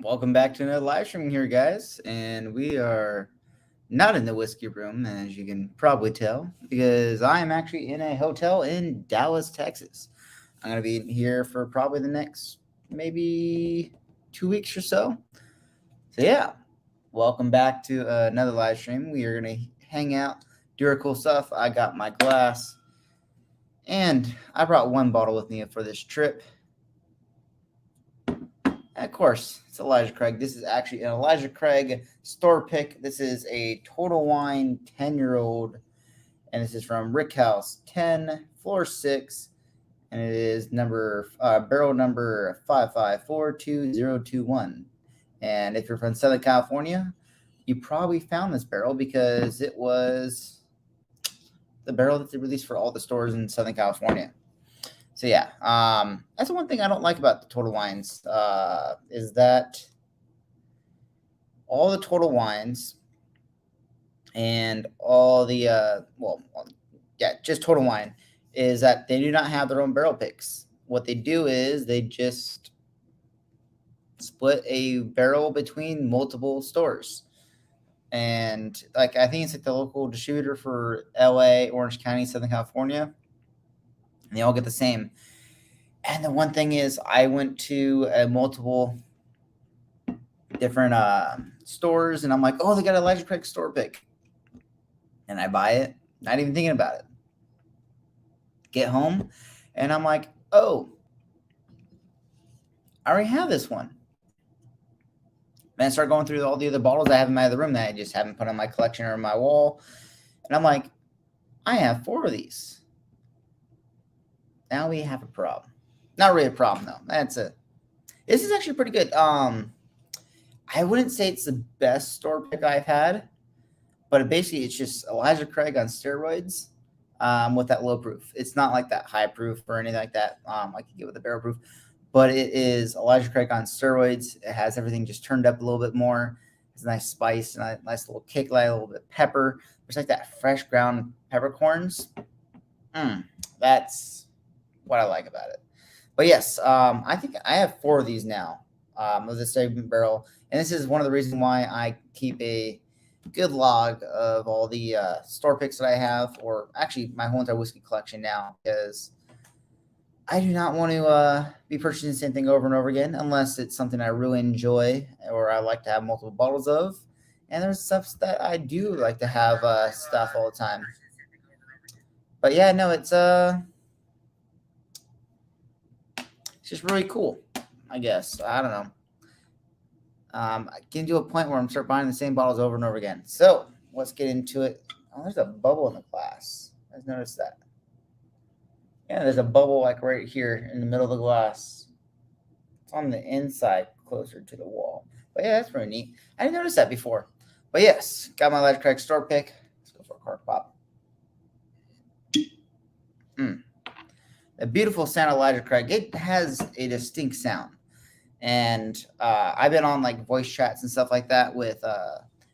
Welcome back to another live stream here, guys. And we are not in the whiskey room, as you can probably tell, because I am actually in a hotel in Dallas, Texas. I'm going to be here for probably the next maybe 2 weeks or so. So, yeah, welcome back to another live stream. We are going to hang out, do our cool stuff. I got my glass, and I brought one bottle with me for this trip. Of course, it's Elijah Craig. This is actually an Elijah Craig store pick. This is a Total Wine 10-year-old, and this is from Rick House 10, floor 6, and it is barrel number 5542021. And if you're from Southern California, you probably found this barrel because it was the barrel that they released for all the stores in Southern California. So yeah, that's the one thing I don't like about the Total Wines is that all the Total Wines and all the just Total Wine is that they do not have their own barrel picks. What they do is they just split a barrel between multiple stores. And I think it's the local distributor for LA, Orange County, Southern California. And they all get the same. And the one thing is, I went to multiple different stores, and I'm like, oh, they got a Elijah Craig store pick. And I buy it, not even thinking about it. Get home, and I'm like, oh, I already have this one. And I start going through all the other bottles I have in my other room that I just haven't put on my collection or on my wall. And I'm like, I have 4 of these. Now we have a problem. Not really a problem, though. This is actually pretty good. I wouldn't say it's the best store pick I've had, but basically it's just Elijah Craig on steroids with that low proof. It's not like that high proof or anything like that like you get with the barrel proof, but it is Elijah Craig on steroids. It has everything just turned up a little bit more. It's a nice spice and a nice little kick, like a little bit of pepper. It's like that fresh ground peppercorns. That's what I like about it. But yes, I think I have 4 of these now of the same barrel. And this is one of the reasons why I keep a good log of all the store picks that I have, or actually my whole entire whiskey collection now, because I do not want to be purchasing the same thing over and over again unless it's something I really enjoy or I like to have multiple bottles of. And there's stuff that I do like to have stuff all the time. But yeah, no, it's just really cool, I guess. I don't know. I get to a point where I'm start buying the same bottles over and over again. So let's get into it. Oh, there's a bubble in the glass. I just noticed that. Yeah, there's a bubble like right here in the middle of the glass. It's on the inside, closer to the wall. But yeah, that's pretty neat. I didn't notice that before. But yes, got my Elijah Craig store pick. Let's go for a cork pop. A beautiful sound, Elijah Craig. It has a distinct sound. And I've been on like voice chats and stuff like that with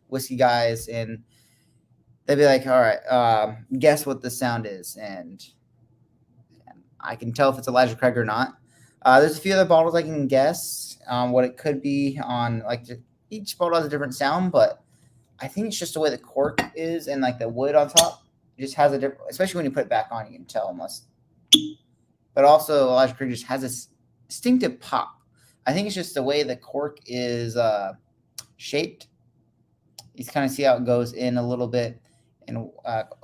whiskey guys, and they'd be like, all right, guess what the sound is. And I can tell if it's Elijah Craig or not. There's a few other bottles I can guess what it could be on. Like each bottle has a different sound, but I think it's just the way the cork is and like the wood on top. It just has a different, especially when you put it back on, you can tell almost. But also Elijah Craig just has this distinctive pop. I think it's just the way the cork is shaped. You kind of see how it goes in a little bit and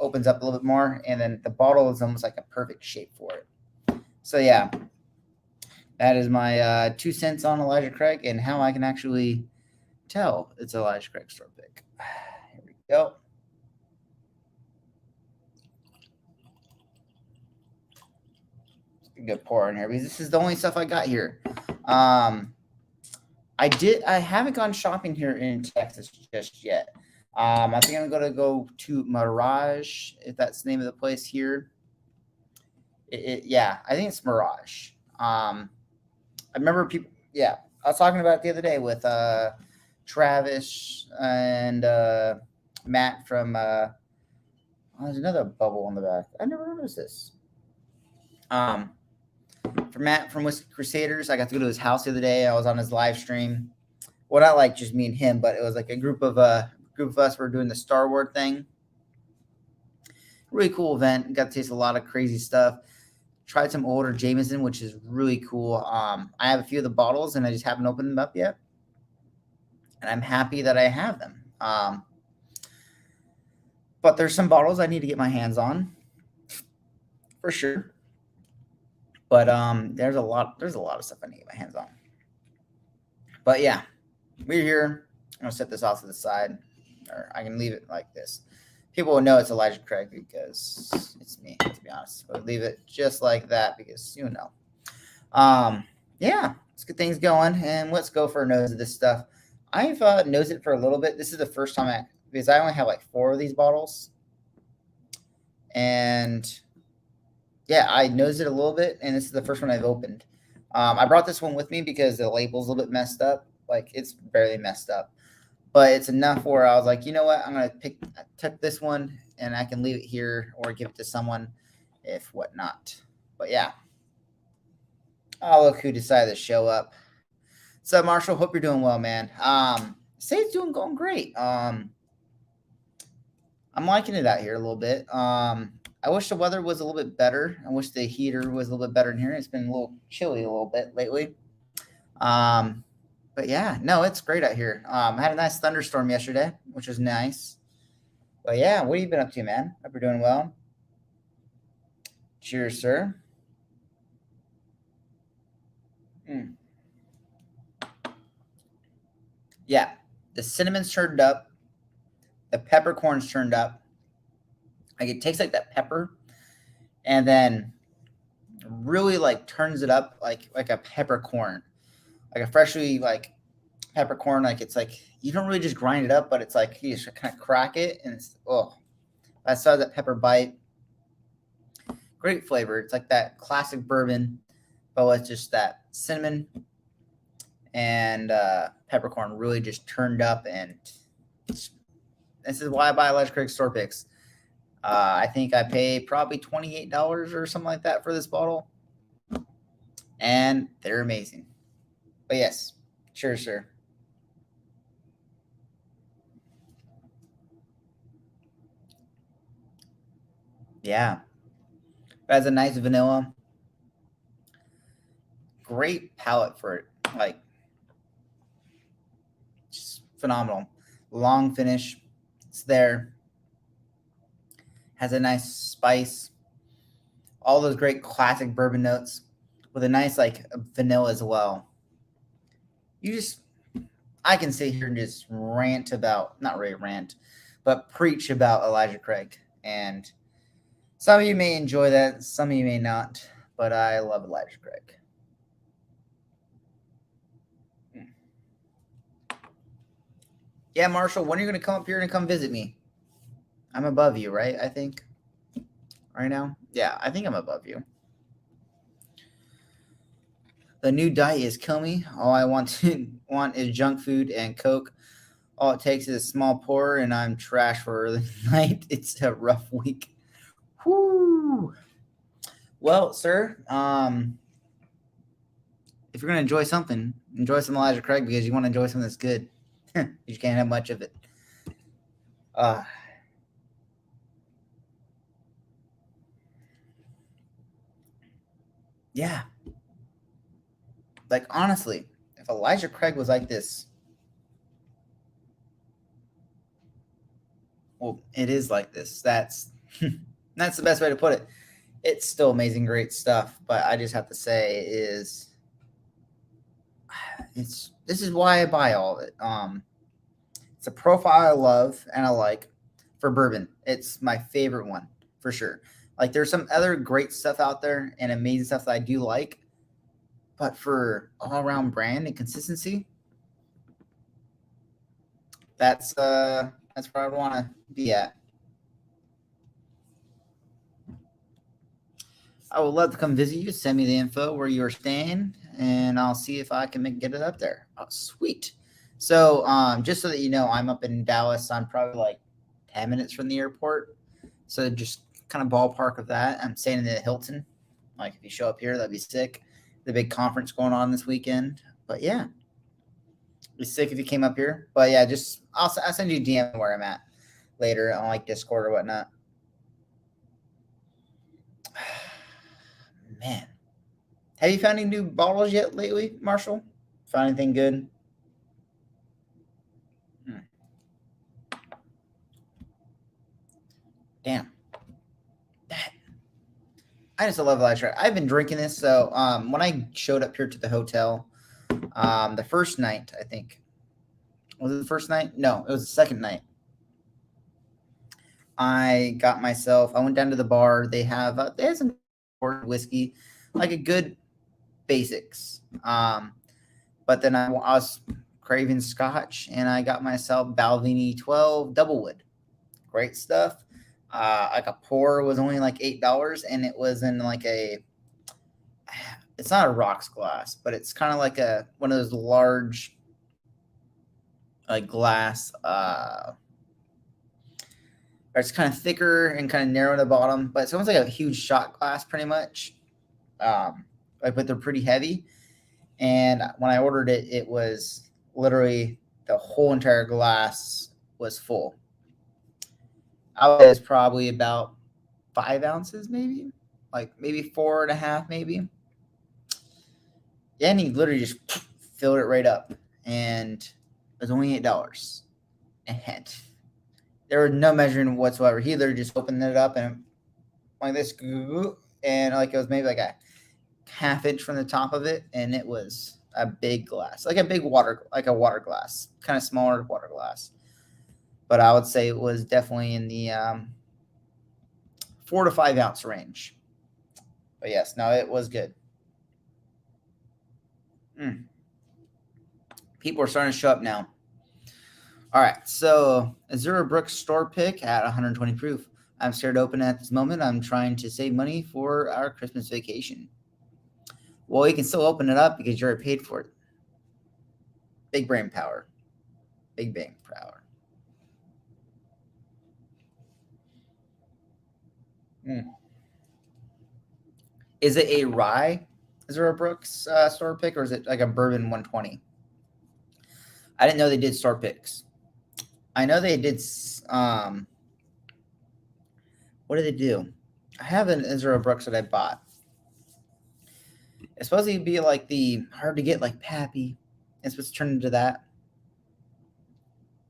opens up a little bit more. And then the bottle is almost like a perfect shape for it. So, yeah, that is my 2 cents on Elijah Craig and how I can actually tell it's Elijah Craig store pick. Here we go. Good pour in here because this is the only stuff I got here. I haven't gone shopping here in Texas just yet. I think I'm gonna go to Mirage, if that's the name of the place here. Yeah, I think it's Mirage. I remember people. Yeah, I was talking about it the other day with Travis and Matt from. There's another bubble on the back. I never noticed this. For Matt from Whiskey Crusaders, I got to go to his house the other day. I was on his live stream. Well, not like just me and him, but it was like a group of us were doing the Star Wars thing. Really cool event. Got to taste a lot of crazy stuff. Tried some older Jameson, which is really cool. I have a few of the bottles, and I just haven't opened them up yet, and I'm happy that I have them. But there's some bottles I need to get my hands on, for sure. But there's a lot of stuff I need to get my hands on. But yeah, we're here. I'm gonna set this off to the side, or I can leave it like this. People will know it's Elijah Craig because it's me, to be honest. But leave it just like that because you know. Yeah, let's get things going and let's go for a nose of this stuff. I've nosed it for a little bit. This is the first time because I only have like 4 of these bottles. And yeah, I nosed it a little bit, and this is the first one I've opened. I brought this one with me because the label's a little bit messed up. Like, it's barely messed up. But it's enough where I was like, you know what? I'm going to take this one, and I can leave it here or give it to someone if whatnot. But yeah. Oh, look who decided to show up. So, Marshall, hope you're doing well, man. Say it's going great. I'm liking it out here a little bit. I wish the weather was a little bit better. I wish the heater was a little bit better in here. It's been a little chilly a little bit lately. But yeah, no, it's great out here. I had a nice thunderstorm yesterday, which was nice. But yeah, what have you been up to, man? Hope you're doing well. Cheers, sir. Yeah, the cinnamon's turned up. The peppercorn's turned up. Like, it takes like that pepper and then really like turns it up like a peppercorn, like a freshly like peppercorn. Like, it's like you don't really just grind it up, but it's like you just kind of crack it, and it's I saw that pepper bite. Great flavor. It's like that classic bourbon, but with just that cinnamon and peppercorn really just turned up. And this is why I buy Elijah Craig store picks. I think I pay probably $28 or something like that for this bottle, and they're amazing. But yes, sure, sir. Yeah, it has a nice vanilla. Great palate for it, like just phenomenal. Long finish, it's there. Has a nice spice, all those great classic bourbon notes with a nice like vanilla as well. I can sit here and just rant about, not really rant, but preach about Elijah Craig. And some of you may enjoy that, some of you may not, but I love Elijah Craig. Yeah, Marshall, when are you going to come up here and come visit me? I'm above you, right? I think. Right now? Yeah, I think I'm above you. The new diet is kill me. All I want is junk food and Coke. All it takes is a small pour, and I'm trash for the night. It's a rough week. Whoo. Well, sir, if you're gonna enjoy something, enjoy some Elijah Craig because you want to enjoy something that's good. You can't have much of it. Yeah. Like, honestly, if Elijah Craig was like this, well, it is like this. That's the best way to put it. It's still amazing, great stuff, but I just have to say this is why I buy all of it. It's a profile I love and I like for bourbon. It's my favorite one for sure. Like, there's some other great stuff out there and amazing stuff that I do like, but for all around brand and consistency, that's where I want to be at. I would love to come visit you. Send me the info where you're staying, and I'll see if I can get it up there. Oh, sweet. So, just so that you know, I'm up in Dallas. I'm probably like 10 minutes from the airport. So just kind of ballpark of that. I'm staying in the Hilton. Like, if you show up here, that'd be sick. The big conference going on this weekend. But yeah, be sick if you came up here. But yeah, just I'll send you a DM where I'm at later on like Discord or whatnot. Man, have you found any new bottles yet lately, Marshall? Found anything good? Damn. I just love Light Strike. I've been drinking this. So when I showed up here to the hotel, the first night, I think. Was it the first night? No, it was the second night. I went down to the bar. They have some whiskey, like a good basics. But then I was craving scotch, and I got myself Balvenie 12 Doublewood. Great stuff. Like a pour was only like $8, and it was in like it's not a rocks glass, but it's kind of like one of those large like glass. It's kind of thicker and kind of narrow at the bottom, but it's almost like a huge shot glass, pretty much. But they're pretty heavy. And when I ordered it, it was literally the whole entire glass was full. I was probably about 5 ounces, maybe, like maybe 4.5, maybe. Yeah, and he literally just filled it right up, and it was only $8. And there was no measuring whatsoever. He literally just opened it up and like this, and like it was maybe like a half inch from the top of it, and it was a big glass, like a big water glass, kind of smaller water glass. But I would say it was definitely in the 4 to 5 ounce range. But yes, no, it was good. People are starting to show up now. All right, so Azura Brooks store pick at 120 proof. I'm scared to open at this moment. I'm trying to save money for our Christmas vacation. Well, you can still open it up because you already paid for it. Big brain power. Big brain power. Is it a rye Azura Brooks store pick, or is it like a bourbon 120? I didn't know they did store picks. I know they did. What did they do? I have an Azura Brooks that I bought. It's supposed to be like the hard to get, like Pappy. It's supposed to turn into that.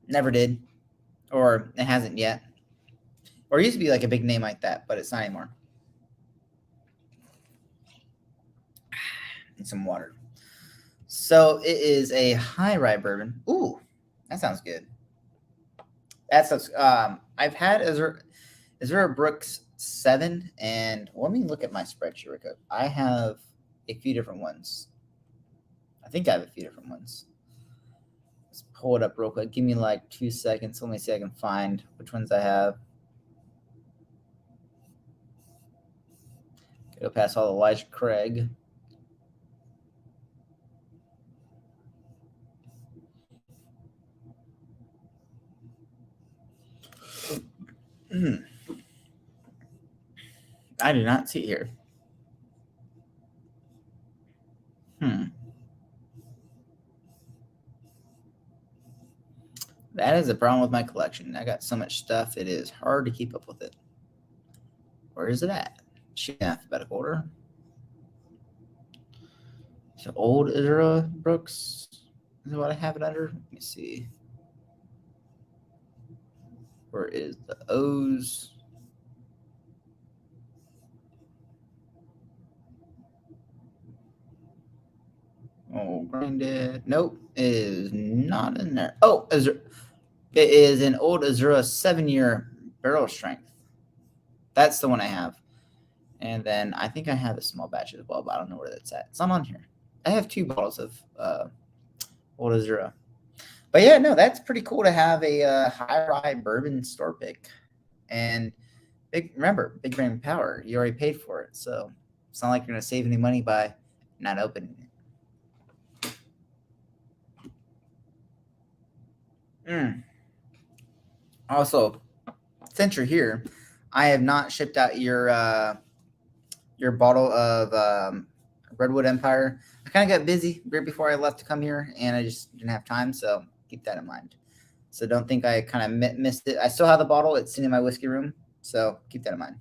Never did, or it hasn't yet. Or it used to be like a big name like that, but it's not anymore. Need some water. So it is a high rye bourbon. Ooh, that sounds good. That's I've had Azura Brooks 7, and let me look at my spreadsheet real quick. I have a few different ones. I think I have a few different ones. Let's pull it up real quick. Give me like 2 seconds. Let me see if I can find which ones I have. Go past all Elijah Craig. I do not see it here. That is a problem with my collection. I got so much stuff, it is hard to keep up with it. Where is it at? Sheet in alphabetical order. So old Azura Brooks is what I have it under. Let me see. Where is the O's? Oh, Granddad. Nope, it is not in there. Oh, it is an old Azura 7-year barrel strength. That's the one I have. And then I think I have a small batch as well, but I don't know where that's at. It's not on here. I have 2 bottles of old Azura. But yeah, no, that's pretty cool to have a high rye bourbon store pick. And remember, big brain power. You already paid for it, so it's not like you're going to save any money by not opening it. Also, since you're here, I have not shipped out your bottle of Redwood Empire. I kind of got busy right before I left to come here, and I just didn't have time. So keep that in mind. So don't think I kind of missed it. I still have the bottle. It's sitting in my whiskey room. So keep that in mind.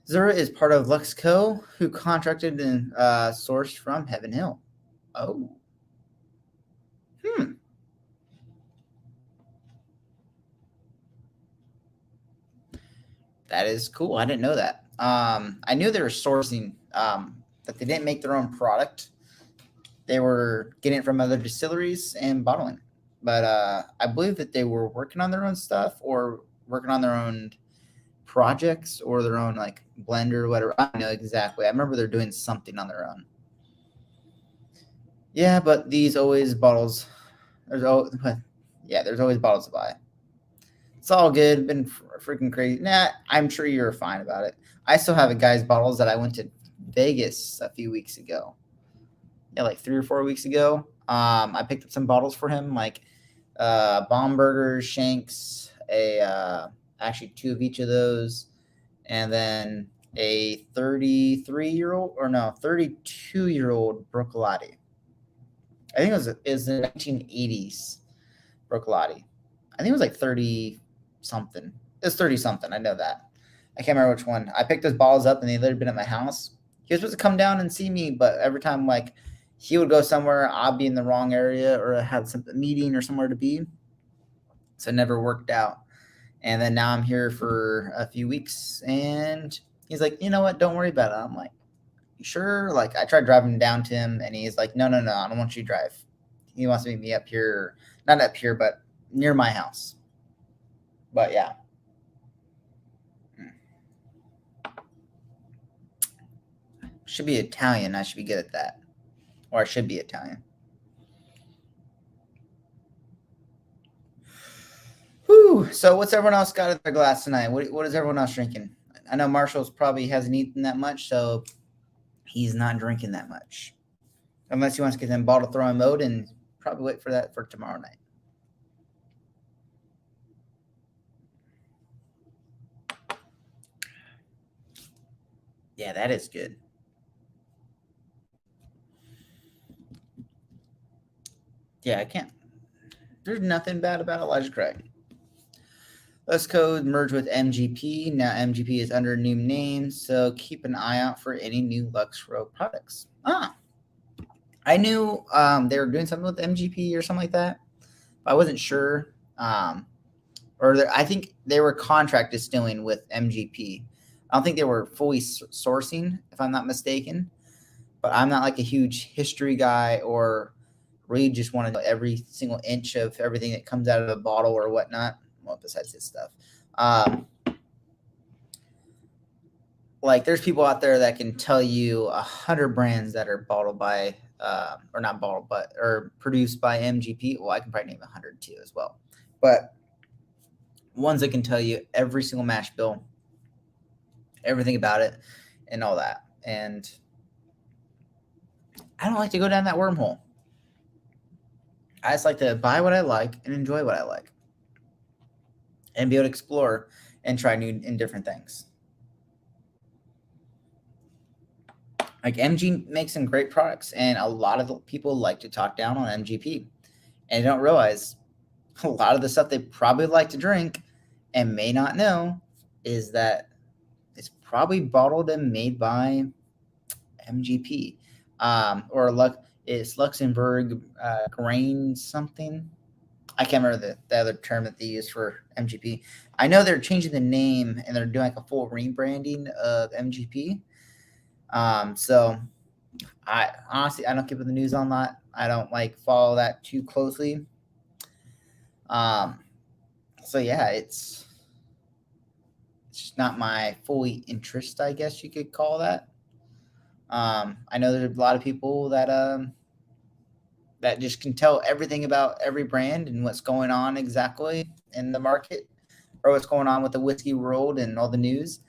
Zura is part of Luxco, who contracted and sourced from Heaven Hill. Oh. That is cool. I didn't know that. I knew they were sourcing, that they didn't make their own product. They were getting it from other distilleries and bottling. But I believe that they were working on their own stuff or working on their own projects or their own like blender or whatever. I don't know exactly. I remember they're doing something on their own. Yeah, but these always bottles. There's always bottles to buy. It's all good. Been freaking crazy. Nah, I'm sure you're fine about it. I still have a guy's bottles that I went to Vegas a few weeks ago. Yeah, like 3 or 4 weeks ago. I picked up some bottles for him, like Baumburgers, Shanks, actually 2 of each of those, and then a 32-year-old Bruichladdich. I think it was the 1980s Bruichladdich. I think it was like 30 something. It's 30 something. I know that. I can't remember which one. I picked those bottles up and they literally been at my house. He was supposed to come down and see me, but every time like he would go somewhere, I'd be in the wrong area or have some meeting or somewhere to be. So it never worked out. And then now I'm here for a few weeks and he's like, you know what? Don't worry about it. I'm like, you sure? Like I tried driving down to him and he's like, no, I don't want you to drive. He wants to meet me up here, not up here, but near my house. But yeah. Should be Italian. I should be good at that. Or I should be Italian. Whew. So what's everyone else got in their glass tonight? What is everyone else drinking? I know Marshall's probably hasn't eaten that much, so he's not drinking that much. Unless he wants to get in bottle throwing mode and probably wait for that for tomorrow night. Yeah, that is good. Yeah, I can't. There's nothing bad about Elijah Craig. Luxco merged with MGP. Now MGP is under a new name, so keep an eye out for any new Lux Row products. I knew they were doing something with MGP or something like that, but I wasn't sure. I think they were contract distilling with MGP. I don't think they were fully sourcing, if I'm not mistaken. But I'm not like a huge history guy or really just want to know every single inch of everything that comes out of a bottle or whatnot. Well, besides this stuff. Like there's people out there that can tell you 100 brands that are bottled by, or not bottled, but or produced by MGP. Well, I can probably name 100 too as well. But ones that can tell you every single mash bill, everything about it, and all that. And I don't like to go down that wormhole. I just like to buy what I like and enjoy what I like. And be able to explore and try new and different things. Like MG makes some great products, and a lot of people like to talk down on MGP, and they don't realize a lot of the stuff they probably like to drink and may not know is that it's probably bottled and made by MGP, it's Luxembourg grain something. I can't remember the other term that they use for MGP. I know they're changing the name and they're doing like a full rebranding of MGP. So I honestly don't keep with the news on that. I don't like follow that too closely. So yeah, it's just not my fully interest, I guess you could call that. I know there's a lot of people that that just can tell everything about every brand and what's going on exactly in the market or what's going on with the whiskey world and all the news.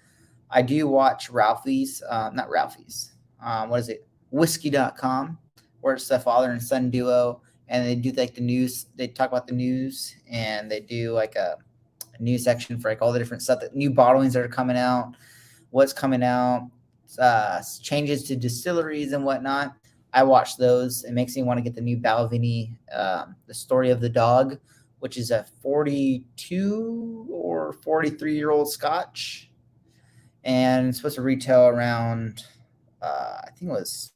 I do watch Ralphie's, not Ralphie's. What is it? Whiskey.com, where it's the father and son duo, and they do like the news. They talk about the news, and they do like a news section for like all the different stuff, that new bottlings that are coming out, what's coming out, changes to distilleries and whatnot. I watch those. It makes me want to get the new Balvenie, The Story of the Dog, which is a 42 or 43-year-old Scotch, and it's supposed to retail around, I think it was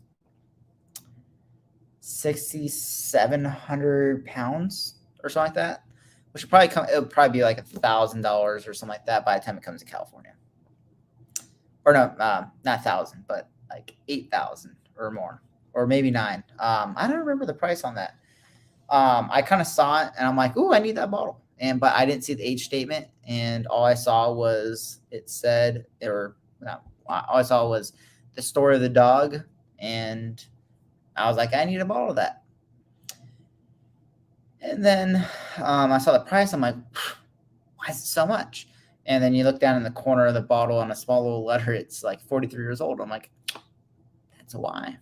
6,700 pounds or something like that, which would probably come. It would probably be like $1,000 or something like that by the time it comes to California. Or no, not 1,000, but like 8,000 or more, or maybe 9. I don't remember the price on that. I kind of saw it and I'm like, "Ooh, I need that bottle." But I didn't see the age statement, and all I saw was it said, or no, all I saw was The Story of the Dog, and I was like, I need a bottle of that. And then I saw the price. I'm like, why is it so much? And then you look down in the corner of the bottle on a small little letter. It's like 43 years old. I'm like, that's why.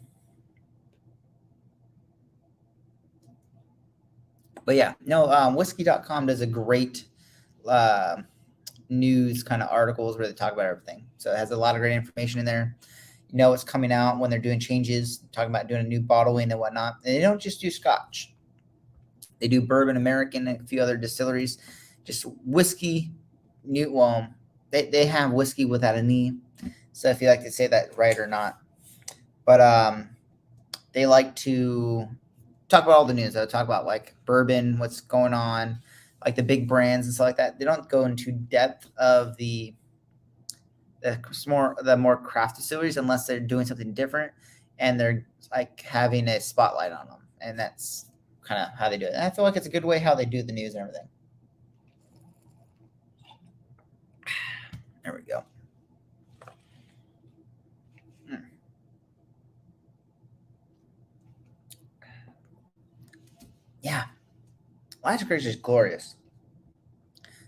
But yeah, no, whiskey.com does a great news kind of articles where they talk about everything. So it has a lot of great information in there. You know what's coming out when they're doing changes, talking about doing a new bottling and whatnot. And they don't just do Scotch. They do bourbon, American, and a few other distilleries. Just whiskey, they have whiskey without an E. So if you like to say that right or not. But they like to talk about all the news. They'll talk about like bourbon, what's going on, like the big brands and stuff like that. They don't go into depth of the more craft distilleries unless they're doing something different and they're like having a spotlight on them. And that's kind of how they do it. And I feel like it's a good way how they do the news and everything. There we go. Yeah. Elijah Craig's just glorious.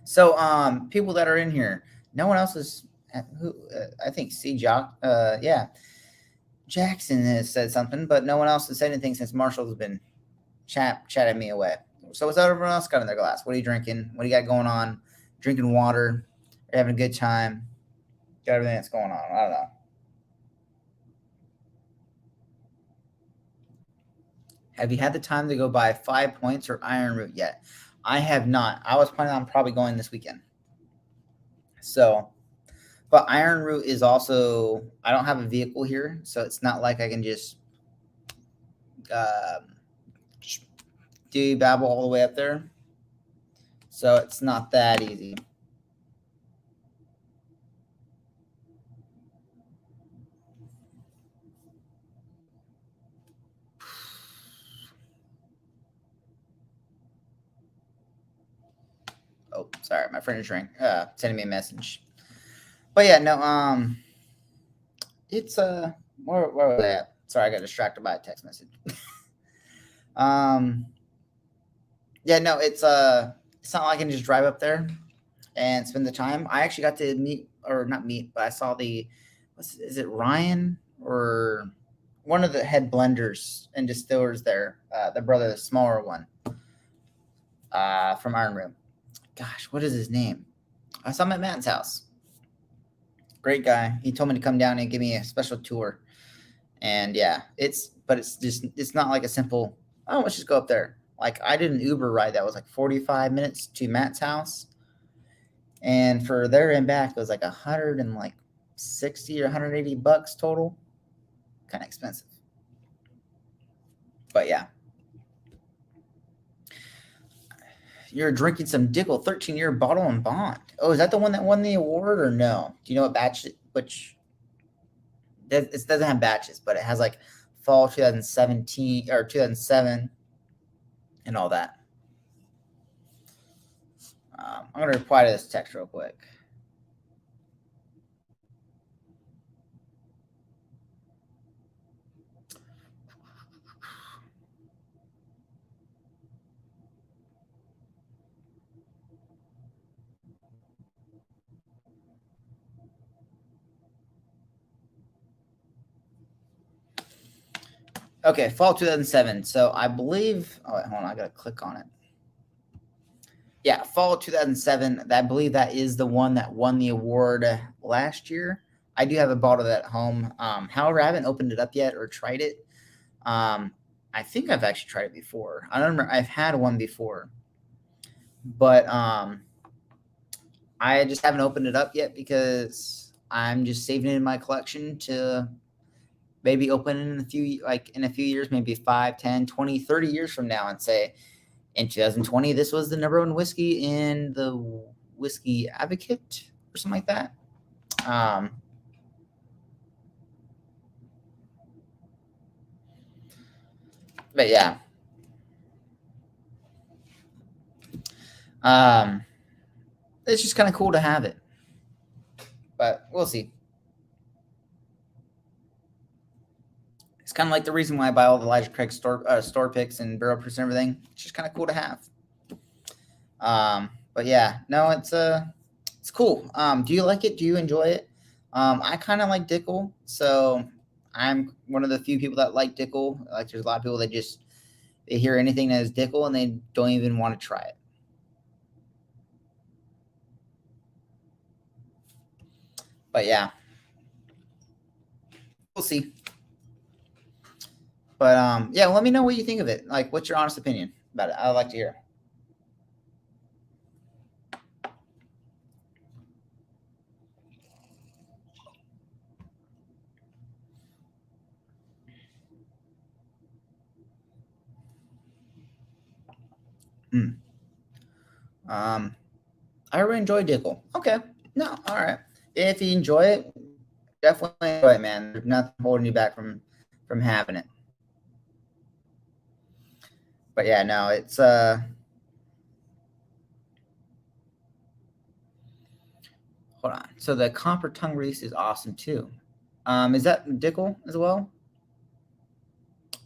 So people that are in here, no one else is I think Jackson has said something, but no one else has said anything since Marshall's been chatting me away. So what's everyone else got in their glass? What are you drinking? What do you got going on? Drinking water? Are you having a good time? Got everything that's going on. I don't know. Have you had the time to go buy 5 Points or Iron Root yet? I have not. I was planning on probably going this weekend. So, but Iron Root is also, I don't have a vehicle here, so it's not like I can just do babble all the way up there. So it's not that easy. Oh, sorry, my friend is sending me a message. But yeah, no, it's where was I at? Sorry, I got distracted by a text message. Yeah, no, it's not like I can just drive up there and spend the time. I actually got to not meet, but I saw is it Ryan or one of the head blenders and distillers there, the brother, the smaller one, from Iron Room. Gosh, what is his name? I saw him at Matt's house. Great guy. He told me to come down and give me a special tour. And yeah, it's not like a simple, oh, let's just go up there. Like I did an Uber ride that was like 45 minutes to Matt's house. And for there and back, it was like 160 or $180 total. Kind of expensive. But yeah. You're drinking some Dickel 13-year bottle and bond. Oh, is that the one that won the award or no? Do you know what batch? Which it doesn't have batches, but it has like fall 2017 or 2007 and all that. I'm going to reply to this text real quick. Okay, fall 2007. So I believe, hold on, I got to click on it. Yeah, fall 2007. I believe that is the one that won the award last year. I do have a bottle of that at home. However, I haven't opened it up yet or tried it. I think I've actually tried it before. I don't remember. I've had one before, but I just haven't opened it up yet because I'm just saving it in my collection to maybe open it in a few years, maybe 5, 10, 20, 30 years from now and say, in 2020, this was the number one whiskey in the Whiskey Advocate or something like that. But yeah. It's just kind of cool to have it. But we'll see. It's kind of like the reason why I buy all the Elijah Craig store picks and barrel proofs and everything. It's just kind of cool to have. But yeah, no, it's cool. Do you like it? Do you enjoy it? I kind of like Dickel, so I'm one of the few people that like Dickel. Like, there's a lot of people that just they hear anything that is Dickel and they don't even want to try it. But yeah, we'll see. But yeah, let me know what you think of it. Like, what's your honest opinion about it? I'd like to hear. I really enjoy Dickel. Okay, no, all right. If you enjoy it, definitely enjoy it, man. There's nothing holding you back from having it. But yeah, no, it's hold on. So the Copper Tongue release is awesome too. Is that Dickel as well?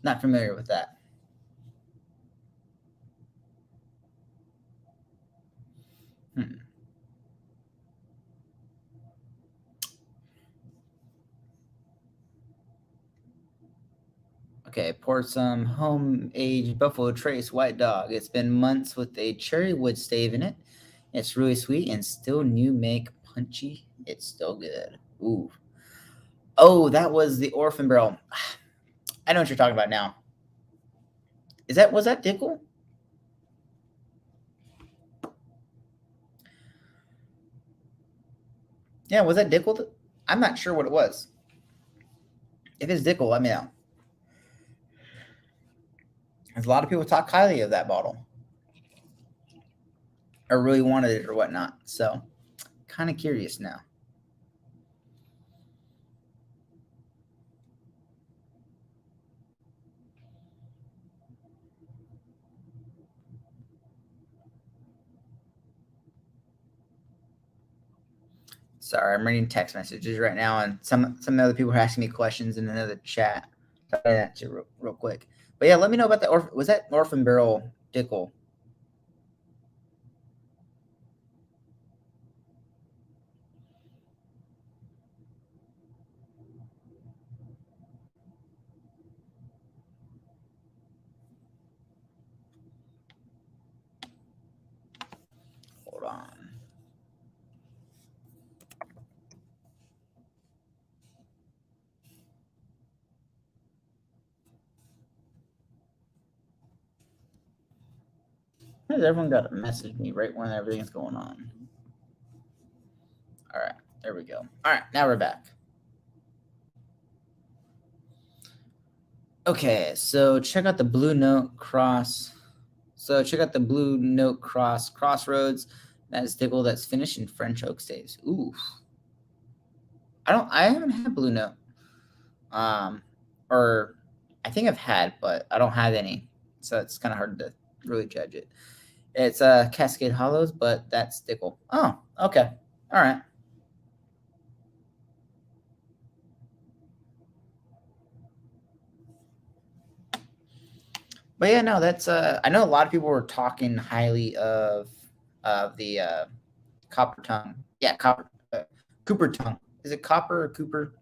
Not familiar with that. Okay, poured some home-aged Buffalo Trace White Dog. It's been months with a cherry wood stave in it. It's really sweet and still new make punchy. It's still good. Ooh. Oh, that was the Orphan Barrel. I know what you're talking about now. Was that Dickel? Yeah, was that Dickel? I'm not sure what it was. If it's Dickel, let me know. There's a lot of people talk highly of that bottle. Or really wanted it or whatnot. So, kind of curious now. Sorry, I'm reading text messages right now, and some other people are asking me questions in another chat. So I'll answer real quick. But yeah, let me know about that. Was that Orphan Barrel Dickel? Hold on. Why has everyone got to message me right when everything's going on? All right, there we go. All right, now we're back. Okay, so check out the Blue Note Cross. So check out the Blue Note Crossroads. That is Dickel that's finished in French oak staves. Ooh. I haven't had Blue Note. Or I think I've had, but I don't have any. So it's kind of hard to really judge it. It's Cascade Hollows, but that's Dickel. Oh, okay. All right. But yeah, no, that's I know a lot of people were talking highly of the Copper Tongue. Yeah, Cooper Tongue. Is it Copper or Cooper?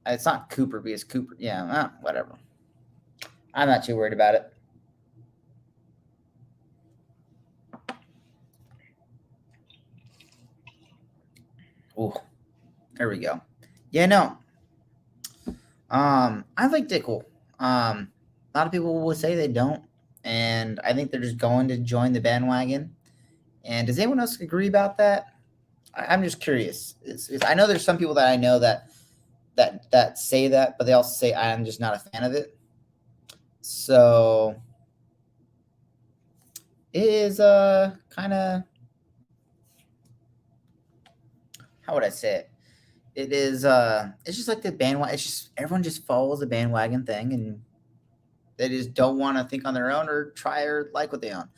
It's not Cooper, but it's Cooper. Yeah, whatever. I'm not too worried about it. Oh, there we go. Yeah, no. I like Dickel. A lot of people will say they don't, and I think they're just going to join the bandwagon. And does anyone else agree about that? I'm just curious. I know there's some people that I know that say that, but they also say I'm just not a fan of it. So it is kind of, how would I say it? It is it's just like the bandwagon. It's just everyone just follows the bandwagon thing, and they just don't want to think on their own or try or like what they own.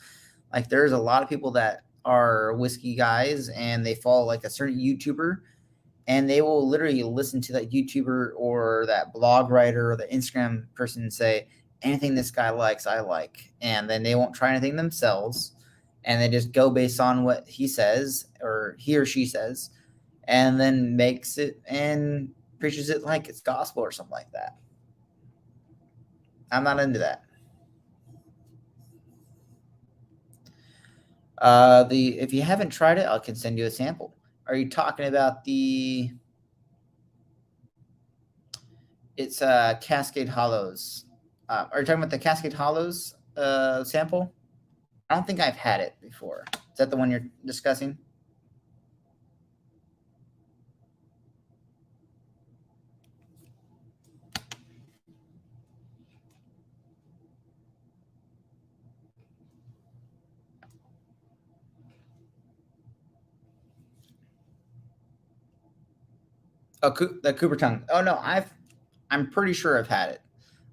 Like there's a lot of people that are whiskey guys and they follow like a certain YouTuber, and they will literally listen to that YouTuber or that blog writer or the Instagram person and say, anything this guy likes, I like. And then they won't try anything themselves. And they just go based on what he says or he or she says, and then makes it and preaches it like it's gospel or something like that. I'm not into that. If you haven't tried it, I can send you a sample. Are you talking about the? It's Cascade Hollows. Are you talking about the Cascade Hollows sample? I don't think I've had it before. Is that the one you're discussing? Oh, the Cooper Tongue. Oh no, I'm pretty sure I've had it.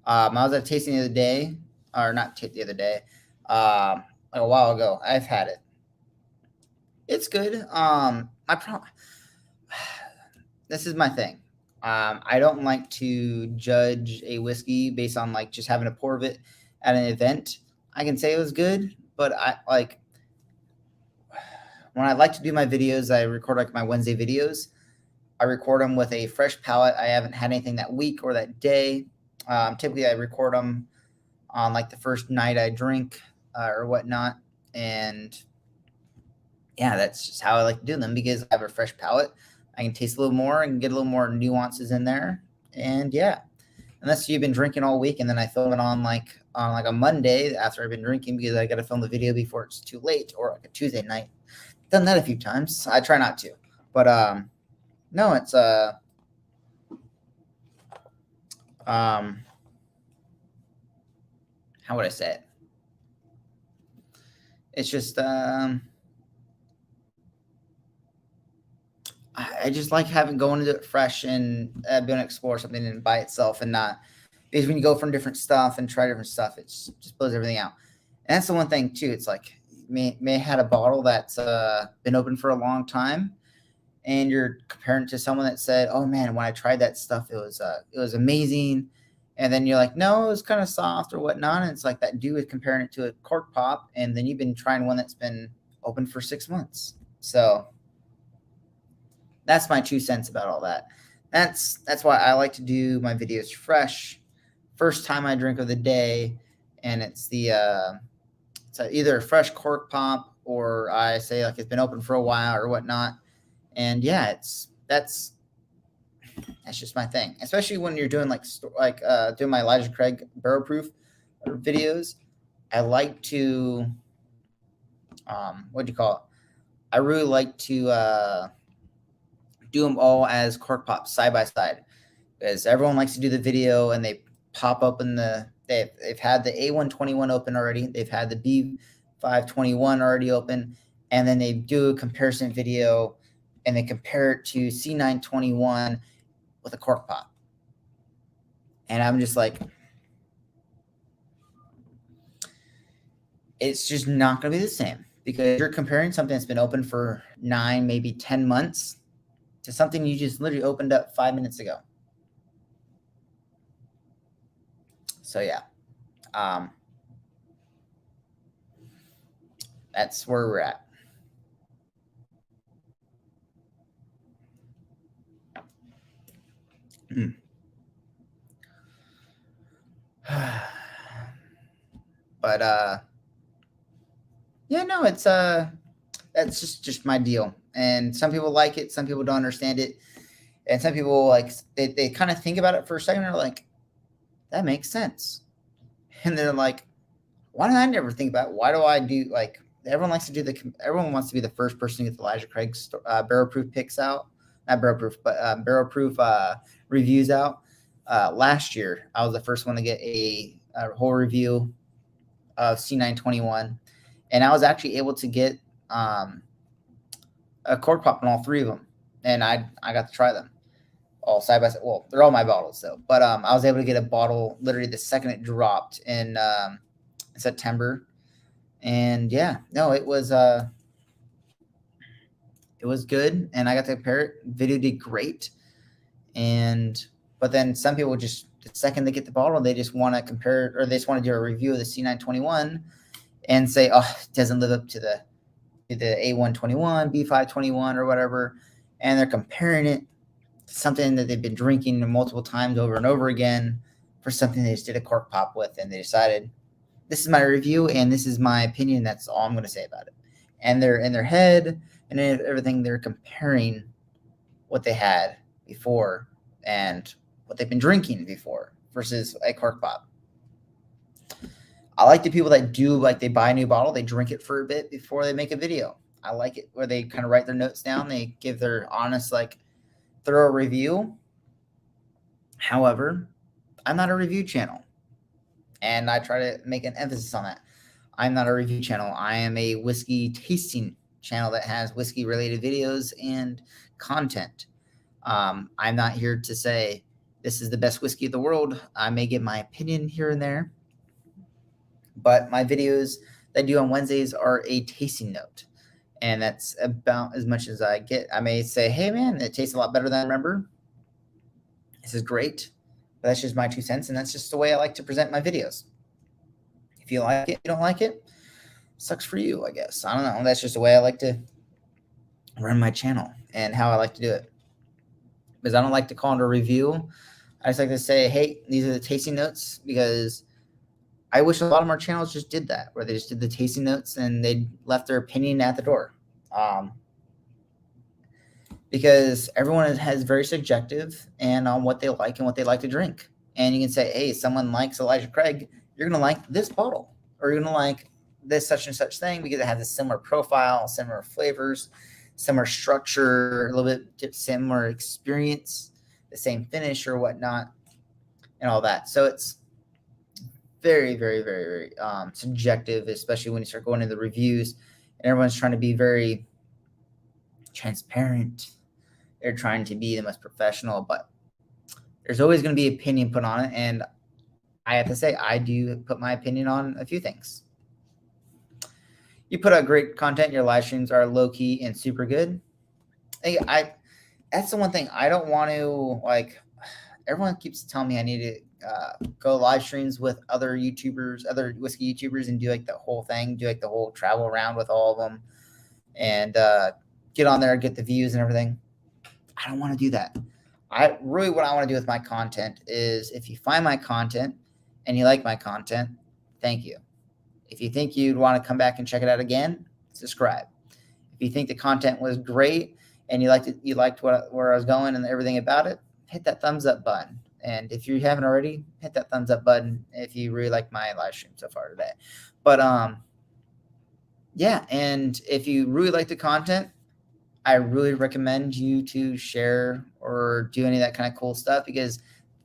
I was at tasting the other day, or not the other day, like a while ago. I've had it. It's good. This is my thing. I don't like to judge a whiskey based on like just having a pour of it at an event. I can say it was good, but I like when I like to do my videos. I record like my Wednesday videos. I record them with a fresh palate. I haven't had anything that week or that day. Typically, I record them on like the first night I drink or whatnot, and yeah, that's just how I like to do them because I have a fresh palate. I can taste a little more and get a little more nuances in there, and yeah, unless you've been drinking all week and then I film it on like a Monday after I've been drinking because I got to film the video before it's too late, or like a Tuesday night. Done that a few times. I try not to, but no, it's how would I say it? It's just I just like having going into it fresh and being able to explore something and by itself, and not because when you go from different stuff and try different stuff, it just blows everything out. And that's the one thing too. It's like may had a bottle that's been open for a long time, and you're comparing it to someone that said, "Oh man, when I tried that stuff, it was amazing." And then you're like, "No, it was kind of soft or whatnot." And it's like that dude is comparing it to a cork pop, and then you've been trying one that's been open for 6 months. So that's my 2 cents about all that. That's why I like to do my videos fresh, first time I drink of the day, and it's either a fresh cork pop or I say like it's been open for a while or whatnot. And yeah, that's just my thing, especially when you're doing doing my Elijah Craig barrel proof videos. I like to what do you call it? I really like to do them all as cork pops side by side, because everyone likes to do the video and they pop open they've had the A121 open already, they've had the B521 already open, and then they do a comparison video and they compare it to C921 with a cork pop. And I'm just like, it's just not going to be the same, because you're comparing something that's been open for 9, maybe 10 months to something you just literally opened up 5 minutes ago. So yeah, that's where we're at. But yeah, no, it's that's just my deal. And some people like it, some people don't understand it, and some people like they kind of think about it for a second and they're like, that makes sense. And they're like, why did I never think about it? Why do I do like everyone likes to do everyone wants to be the first person to get the Elijah Craig barrel proof picks out, not barrel proof, but barrel proof reviews out. Last year, I was the first one to get a whole review of C921, and I was actually able to get a cork pop on all three of them, and I got to try them all side by side. Well, they're all my bottles though, but I was able to get a bottle literally the second it dropped in September, and yeah, no, it was good, and I got to compare it. Video did great, but then some people just the second they get the bottle, they just want to compare it, or they just want to do a review of the C921 and say, oh, it doesn't live up to the A121, B521, or whatever, and they're comparing it to something that they've been drinking multiple times over and over again for something they just did a cork pop with, and they decided, this is my review and this is my opinion. That's all I'm going to say about it. And they're in their head and everything, they're comparing what they had before and what they've been drinking before versus a cork pop. I like the people that do, like, they buy a new bottle, they drink it for a bit before they make a video. I like it where they kind of write their notes down. They give their honest, like, thorough review. However, I'm not a review channel, and I try to make an emphasis on that. I'm not a review channel. I am a whiskey tasting channel that has whiskey related videos and content. I'm not here to say this is the best whiskey of the world. I may give my opinion here and there, but my videos that I do on Wednesdays are a tasting note, and that's about as much as I get. I may say, hey man, it tastes a lot better than I remember. This is great, but that's just my 2 cents, and that's just the way I like to present my videos. If you like it, you don't like it, sucks for you, I guess. I don't know. That's just the way I like to run my channel and how I like to do it. Because I don't like to call it a review. I just like to say, hey, these are the tasting notes, because I wish a lot of our channels just did that, where they just did the tasting notes and they left their opinion at the door. Because everyone has very subjective and on what they like and what they like to drink. And you can say, hey, someone likes Elijah Craig, you're going to like this bottle, or you're going to like this such and such thing because it has a similar profile, similar flavors, similar structure, a little bit similar experience, the same finish or whatnot, and all that. So it's very, very, very, very subjective, especially when you start going into the reviews and everyone's trying to be very transparent. They're trying to be the most professional, but there's always going to be opinion put on it. And I have to say, I do put my opinion on a few things. You put out great content. Your live streams are low key and super good. That's the one thing I don't want to, like, everyone keeps telling me I need to go live streams with other YouTubers, other whiskey YouTubers, and do like the whole thing, do like the whole travel around with all of them and get on there, get the views and everything. I don't want to do that. What I want to do with my content is, if you find my content and you like my content, thank you. If you think you'd want to come back and check it out again, subscribe. If you think the content was great and you liked where I was going and everything about it, hit that thumbs up button. And if you haven't already, hit that thumbs up button if you really like my live stream so far today. But yeah, and if you really like the content, I really recommend you to share or do any of that kind of cool stuff, because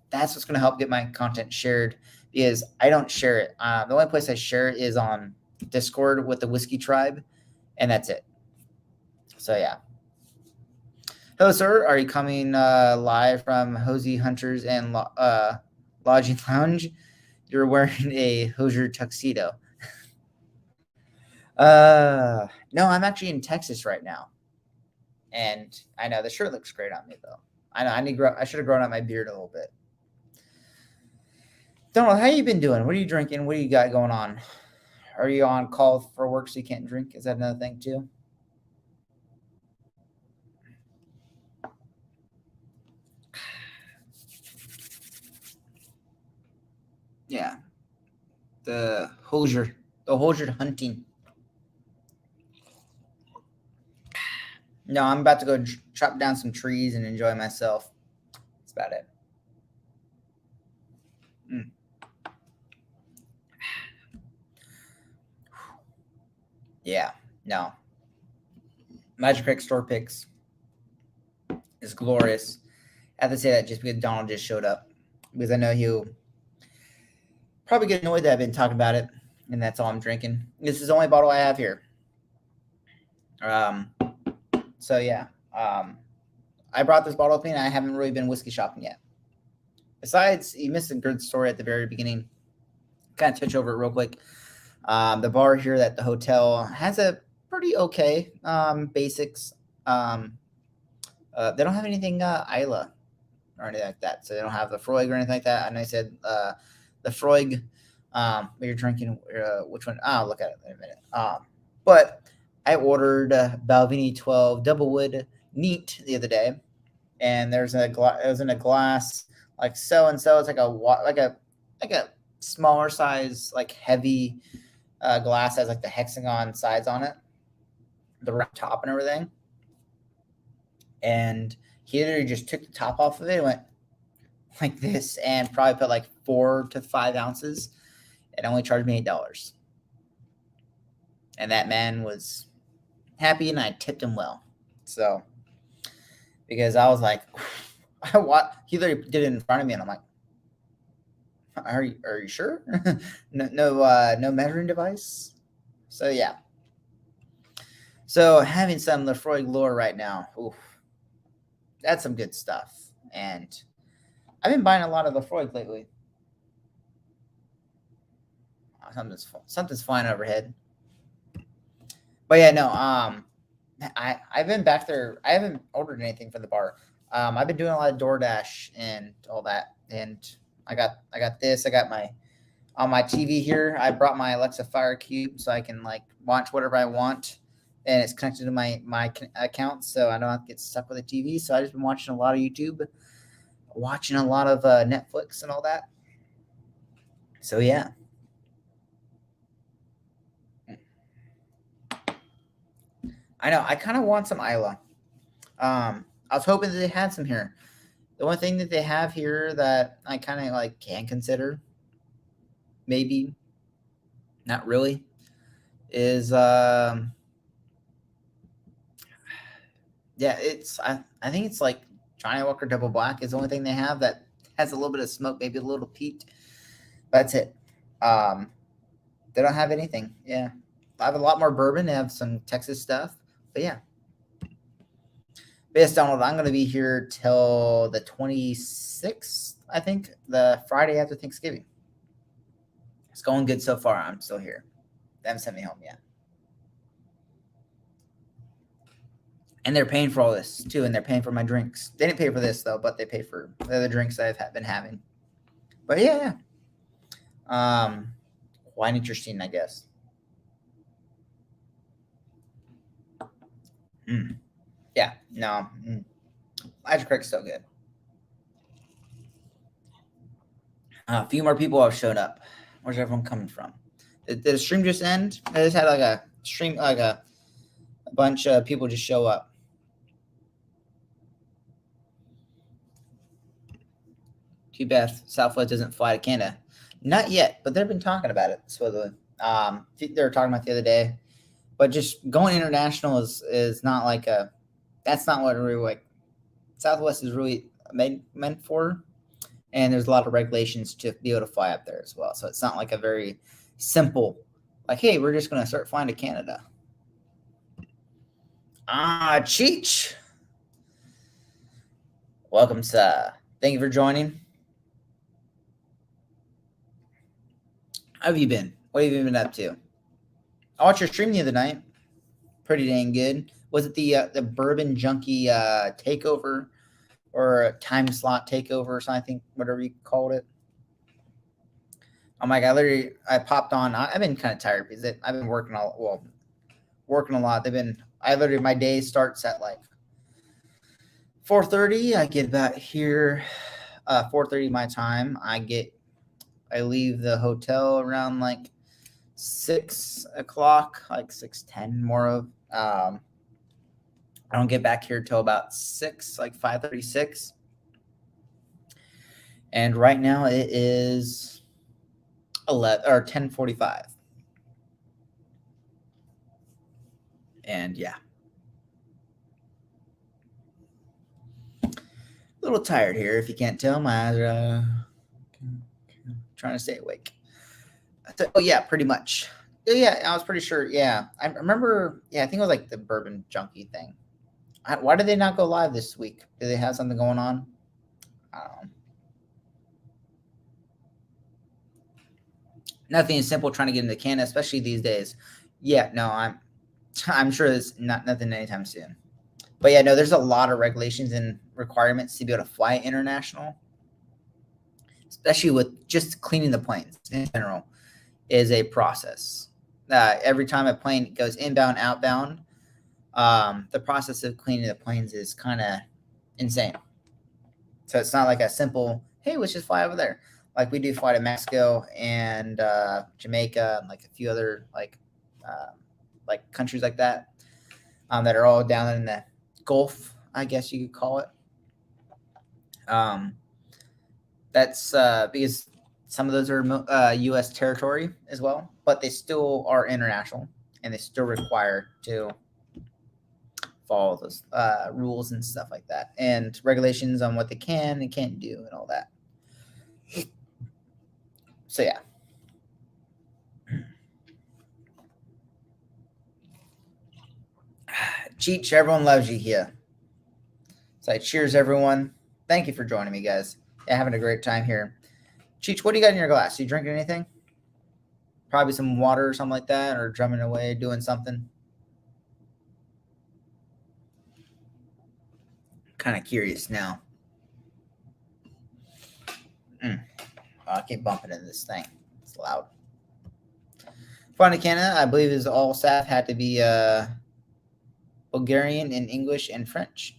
that's what's going to help get my content shared, because I don't share it. The only place I share it is on Discord with the Whiskey Tribe, and that's it. So yeah. Hello, sir. Are you coming live from Hosey Hunters and Lodging Lounge? You're wearing a Hoosier tuxedo. No, I'm actually in Texas right now. And I know the shirt looks great on me, though. I know I should have grown out my beard a little bit. Donald, how you been doing? What are you drinking? What do you got going on? Are you on call for work so you can't drink? Is that another thing too? Yeah. The Hoosier hunting. No, I'm about to go chop down some trees and enjoy myself. That's about it. Mm. Yeah, no. Magic Creek store picks is glorious. I have to say that just because Donald just showed up, because I know he'll probably get annoyed that I've been talking about it, and that's all I'm drinking. This is the only bottle I have here. So yeah, I brought this bottle with me, and I haven't really been whiskey shopping yet. Besides, you missed a good story at the very beginning. Kind of touch over it real quick. The bar here at the hotel has a pretty okay basics. They don't have anything Isla or anything like that, so they don't have the Freud or anything like that. And I said the Freud. You're drinking which one? I'll look at it in a minute. But I ordered Balvenie 12 Double Wood Neat the other day, and it was in a glass like so and so. It's like a smaller size, like heavy glass, has like the hexagon sides on it, the round top and everything. And he literally just took the top off of it and went like this, and probably put like 4 to 5 ounces, and only charged me $8. And that man was happy, and I tipped him well. So, because I was like, he literally did it in front of me, and I'm like, are you sure? no measuring device. So yeah. So having some Lefroy Gloire right now, oof, that's some good stuff. And I've been buying a lot of Lefroy lately. Something's flying overhead. But yeah, no. I've been back there. I haven't ordered anything from the bar. I've been doing a lot of DoorDash and all that, and I got this. I got on my TV here. I brought my Alexa Fire Cube so I can like watch whatever I want, and it's connected to my account, so I don't have to get stuck with a TV. So I just been watching a lot of YouTube, watching a lot of Netflix and all that. So yeah. I know. I kind of want some Isla. I was hoping that they had some here. The one thing that they have here that I kind of like can consider, maybe, not really, is yeah, I think it's like Johnny Walker Double Black is the only thing they have that has a little bit of smoke, maybe a little peat. That's it. They don't have anything. Yeah, I have a lot more bourbon. They have some Texas stuff, but yeah. Yes, Donald, I'm going to be here till the 26th, I think, the Friday after Thanksgiving. It's going good so far. I'm still here. They haven't sent me home yet. And they're paying for all this, too, and they're paying for my drinks. They didn't pay for this, though, but they pay for the other drinks I've been having. But, yeah. Quite interesting, I guess. Yeah, no. Magic Creek's still good. A few more people have showed up. Where's everyone coming from? Did the stream just end? I just had like a stream, like a bunch of people just show up. Too bad Southwest doesn't fly to Canada. Not yet, but they've been talking about it. So they were talking about it the other day. But just going international is not like a. That's not what really like. Southwest is really meant for, and there's a lot of regulations to be able to fly up there as well. So it's not like a very simple, like, hey, we're just going to start flying to Canada. Cheech. Welcome, sir. Thank you for joining. How have you been? What have you been up to? I watched your stream the other night. Pretty dang good. Was it the Bourbon Junkie takeover or time slot takeover or something, whatever you called it? Oh my god! I popped on. I've been kind of tired because I've been working a lot. My day starts at like 4:30. I get about here 4:30 my time. I leave the hotel around like 6 o'clock, like 6:10 more of. I don't get back here till about 6, like 5:36. And right now it is 10:45. And yeah. A little tired here, if you can't tell. My eyes are trying to stay awake. Oh yeah, pretty much. Yeah, I was pretty sure. Yeah, I remember. Yeah, I think it was like the Bourbon Junkie thing. Why did they not go live this week? Do they have something going on? I don't know. Nothing is simple trying to get into Canada, especially these days. Yeah, no, I'm sure it's nothing anytime soon. But yeah, no, there's a lot of regulations and requirements to be able to fly international, especially with just cleaning the planes in general is a process. Every time a plane goes inbound, outbound, the process of cleaning the planes is kind of insane. So it's not like a simple, hey, let's just fly over there. Like we do fly to Mexico and Jamaica and like a few other like countries like that that are all down in the Gulf, I guess you could call it. That's because some of those are U.S. territory as well, but they still are international and they still require to follow those rules and stuff like that and regulations on what they can and can't do and all that. So yeah. Cheech, everyone loves you here. So cheers, everyone. Thank you for joining me, guys. Yeah, having a great time here. Cheech, what do you got in your glass? You drinking anything? Probably some water or something like that, or drumming away, doing something. Kind of curious now. I keep bumping into this thing. It's loud. Flying to Canada, I believe, is all staff had to be Bulgarian and English and French.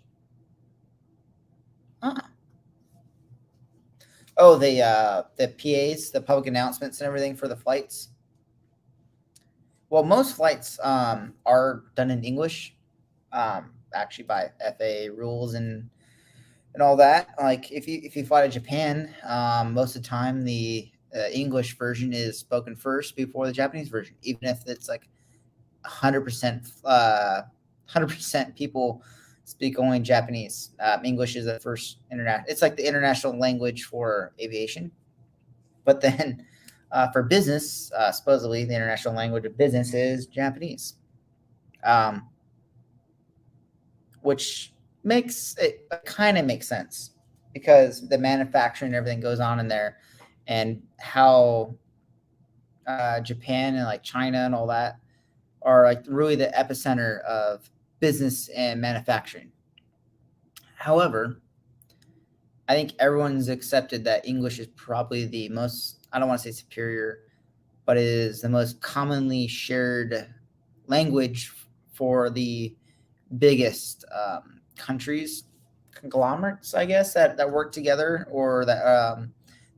Oh, the PAs, the public announcements and everything for the flights. Well, most flights are done in English, actually by FAA rules and all that. Like if you fly to Japan, most of the time the English version is spoken first before the Japanese version, even if it's like 100% people speak only Japanese. English is the first international. It's like the international language for aviation. But then for business, supposedly the international language of business is Japanese, which makes it kind of makes sense because the manufacturing and everything goes on in there, and how Japan and like China and all that are like really the epicenter of business and manufacturing. However, I think everyone's accepted that English is probably the most, I don't want to say superior, but it is the most commonly shared language for the biggest countries, conglomerates, I guess, that work together or that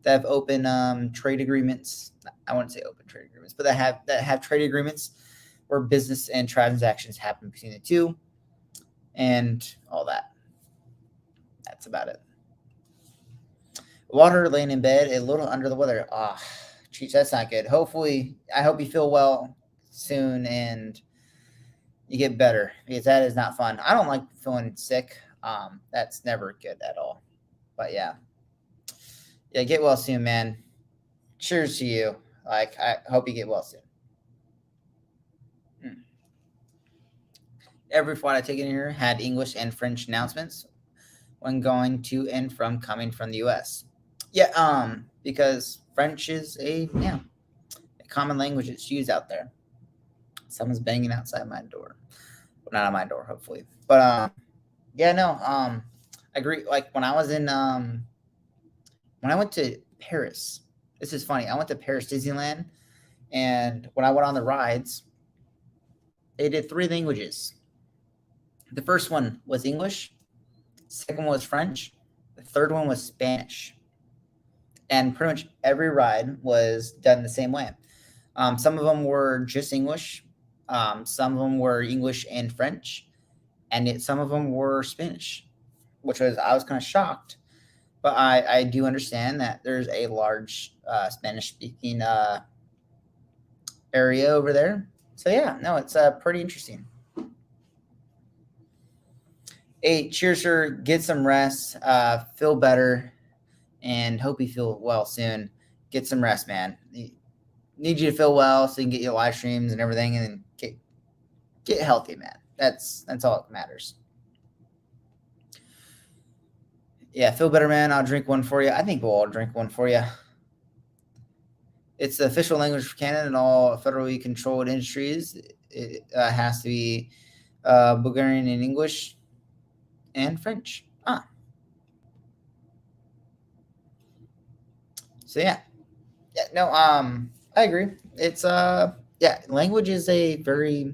have open trade agreements. I wouldn't say open trade agreements, but that have trade agreements where business and transactions happen between the two and all that. That's about it. Water, laying in bed, a little under the weather. Geez, that's not good. Hopefully, I hope you feel well soon and you get better because that is not fun. I don't like feeling sick. That's never good at all. But yeah, get well soon, man. Cheers to you. Like, I hope you get well soon. Every flight I take in here had English and French announcements when going to and from coming from the U.S. Yeah, because French is a common language that's used out there. Someone's banging outside my door. Well, not on my door, hopefully. But I agree. Like when I was in when I went to Paris, this is funny. I went to Paris Disneyland, and when I went on the rides, they did 3 languages. The first one was English, second one was French, the third one was Spanish. And pretty much every ride was done the same way. Some of them were just English. Some of them were English and French. and some of them were Spanish, which I was kind of shocked. But I do understand that there's a large Spanish speaking area over there. So yeah, no, it's pretty interesting. Hey, cheers, sir. Get some rest. Feel better, and hope you feel well soon. Get some rest, man. Need you to feel well so you can get your live streams and everything, and get healthy, man. That's all that matters. Yeah, feel better, man. I'll drink one for you. I think we'll all drink one for you. It's the official language for Canada and all federally controlled industries. It has to be Bulgarian and English and French. So yeah, no, I agree. It's language is a very,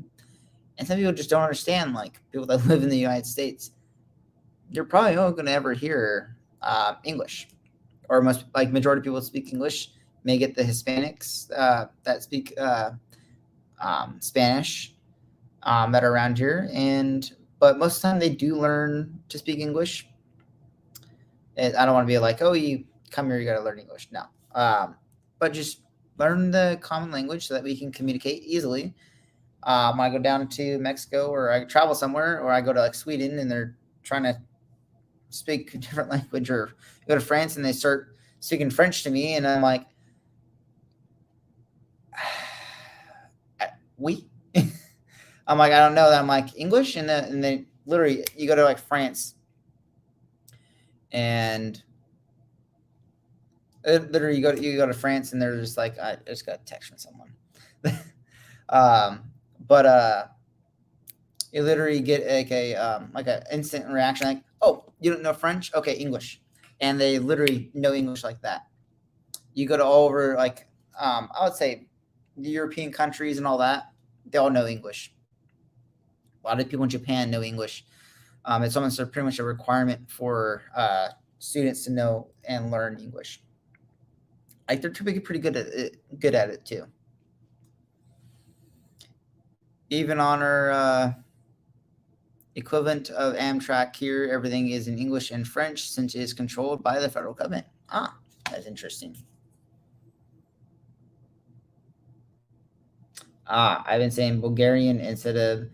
and some people just don't understand. Like people that live in the United States, you're probably only going to ever hear English, or most like majority of people speak English. May get the Hispanics that speak Spanish that are around here, but most of the time they do learn to speak English. And I don't want to be like, oh, you come here, you got to learn English. No, but just learn the common language so that we can communicate easily. When I go down to Mexico, or I travel somewhere, or I go to like Sweden and they're trying to speak a different language, or go to France and they start speaking French to me, and I'm like, we. I'm like, I don't know. I'm like English, and then literally you go to like France, and literally you go to France, and they're just like, I just got a text from someone. But you literally get like an instant reaction, like, oh, you don't know French? Okay, English, and they literally know English like that. You go to all over like I would say the European countries and all that, they all know English. A lot of people in Japan know English. It's almost pretty much a requirement for students to know and learn English. Like they're pretty good at it too. Even on our equivalent of Amtrak here, everything is in English and French since it is controlled by the federal government. That's interesting. I've been saying Bulgarian instead of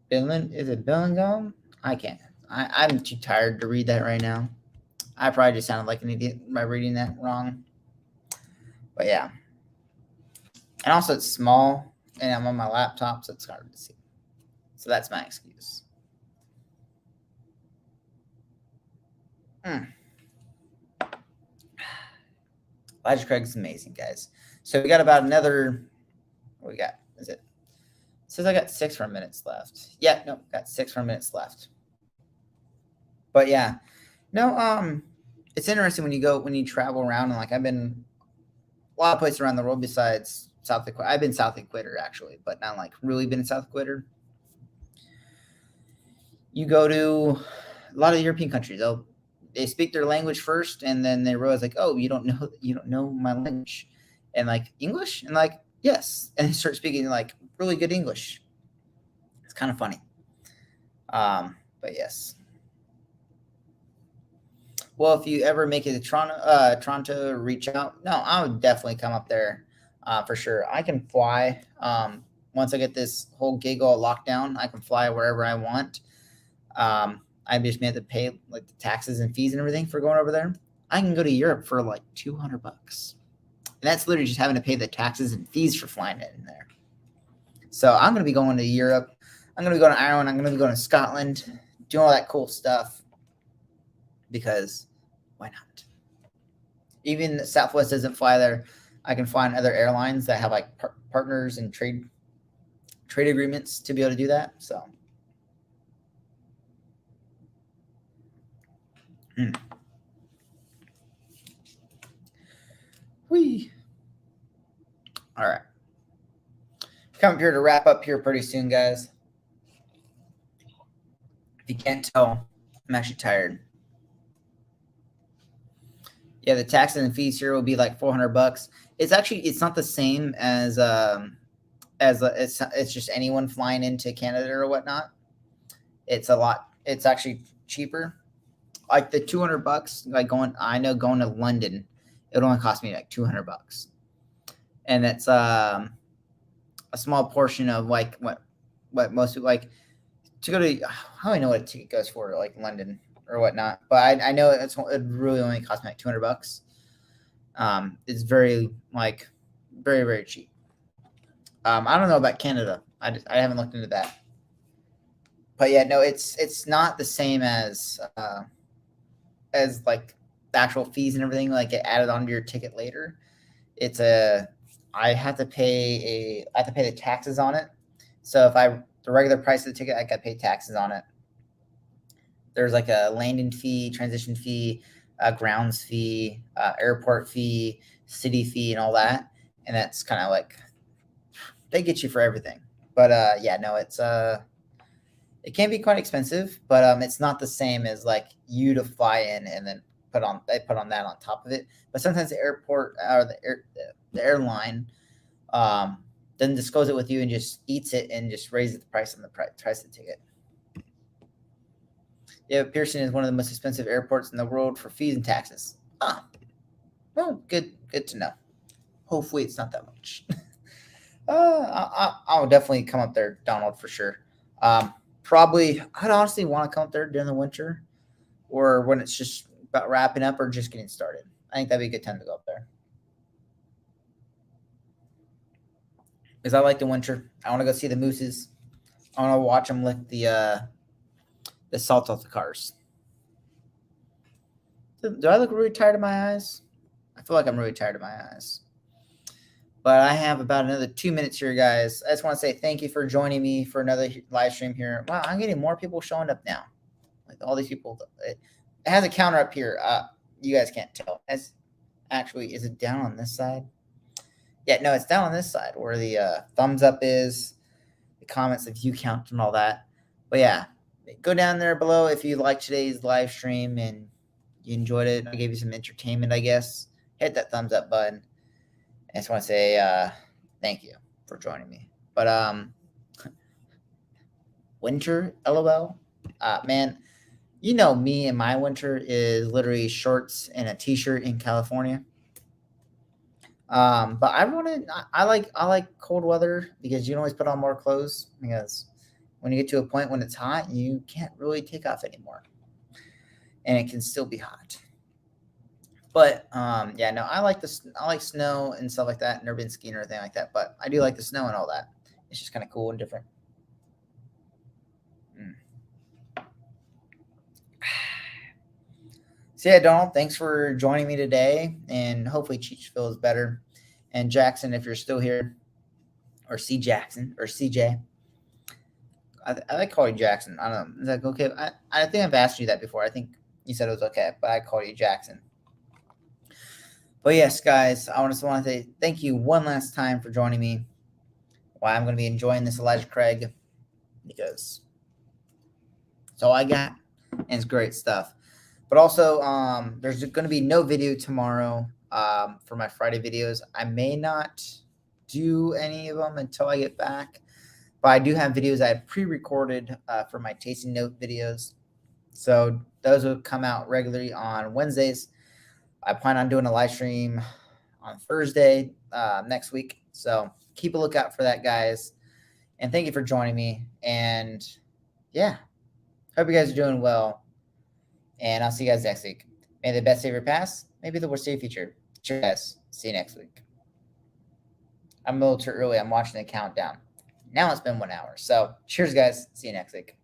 Finland. Is it Bellingham? I can't. I'm too tired to read that right now. I probably just sounded like an idiot by reading that wrong. But yeah. And also it's small, and I'm on my laptop, so it's hard to see. So that's my excuse. Elijah Craig is amazing, guys. So we got about another, what we got? Is it? It says I got 6 more minutes left. Yeah, no, got 6 more minutes left. But yeah, no, it's interesting when you travel around, and like I've been a lot of places around the world besides South Equator. I've been South Equator actually, but not like really been in South Equator. You go to a lot of European countries. They speak their language first, and then they realize like, oh, you don't know my language, and like English, and like yes, and they start speaking like really good English. It's kind of funny. But yes. Well, if you ever make it to Toronto, reach out. No, I would definitely come up there for sure. I can fly. Once I get this whole gig all locked down, I can fly wherever I want. I just may have to pay like the taxes and fees and everything for going over there. I can go to Europe for like $200. And that's literally just having to pay the taxes and fees for flying in there. So I'm going to be going to Europe. I'm going to be going to Ireland. I'm going to be going to Scotland, doing all that cool stuff. Because why not? Even Southwest doesn't fly there. I can find other airlines that have like partners and trade agreements to be able to do that. So. Whee. All right. Come here to wrap up here pretty soon, guys. If you can't tell, I'm actually tired. Yeah, the taxes and fees here will be like $400. It's not the same as it's just anyone flying into Canada or whatnot. It's actually cheaper. Like the $200, like going to London, it only cost me like $200, and it's a small portion of like what most people like to go to. How do I know what a ticket goes for, like London or whatnot? But I know it really only cost me like $200. It's very very cheap. I don't know about Canada. I haven't looked into that. But yeah, no, it's not the same as like the actual fees and everything, like get added onto your ticket later. I have to pay the taxes on it. So if the regular price of the ticket, I got to pay taxes on it. There's like a landing fee, transition fee, grounds fee, airport fee, city fee, and all that. And that's kind of like they get you for everything. But yeah, no, it can be quite expensive, but it's not the same as like you to fly in and then they put on that on top of it. But sometimes the airport or the airline then just goes it with you and just eats it and just raises the price on the price of the ticket. Yeah, Pearson is one of the most expensive airports in the world for fees and taxes. Well, good to know. Hopefully, it's not that much. I'll definitely come up there, Donald, for sure. Probably, I'd honestly want to come up there during the winter, or when it's just about wrapping up or just getting started. I think that'd be a good time to go up there. Because I like the winter. I want to go see the mooses. I want to watch them lick the salt off the cars. Do I look really tired of my eyes? I feel like I'm really tired of my eyes. But I have about another 2 minutes here, guys. I just want to say thank you for joining me for another live stream here. Wow, I'm getting more people showing up now. Like all these people. It has a counter up here. You guys can't tell. Is it down on this side? Yeah, no, it's down on this side where the thumbs up is, the comments, the view count, and all that. But yeah, go down there below if you liked today's live stream and you enjoyed it. I gave you some entertainment, I guess. Hit that thumbs up button. I just want to say thank you for joining me. But winter, LOL. Man, you know me and my winter is literally shorts and a t-shirt in California. But I like cold weather because you can always put on more clothes, because when you get to a point when it's hot, you can't really take off anymore. And it can still be hot. But yeah, no, I like snow and stuff like that. Never been skiing or anything like that, but I do like the snow and all that. It's just kind of cool and different. So yeah, Donald, thanks for joining me today, and hopefully Cheech feels better. And Jackson, if you're still here, or C Jackson or CJ, I like calling you Jackson. I don't know. Is that okay? I think I've asked you that before. I think you said it was okay, but I call you Jackson. But yes, guys, I just want to say thank you one last time for joining me. Why I'm going to be enjoying this Elijah Craig, because it's all I got, and it's great stuff. But also, there's going to be no video tomorrow for my Friday videos. I may not do any of them until I get back, but I do have videos I have pre-recorded for my tasting note videos. So those will come out regularly on Wednesdays. I plan on doing a live stream on Thursday next week. So keep a lookout for that, guys. And thank you for joining me. And yeah, hope you guys are doing well. And I'll see you guys next week. May the best save your past, maybe the worst save your future. Cheers, guys. See you next week. I'm a little too early. I'm watching the countdown. Now it's been 1 hour. So cheers, guys. See you next week.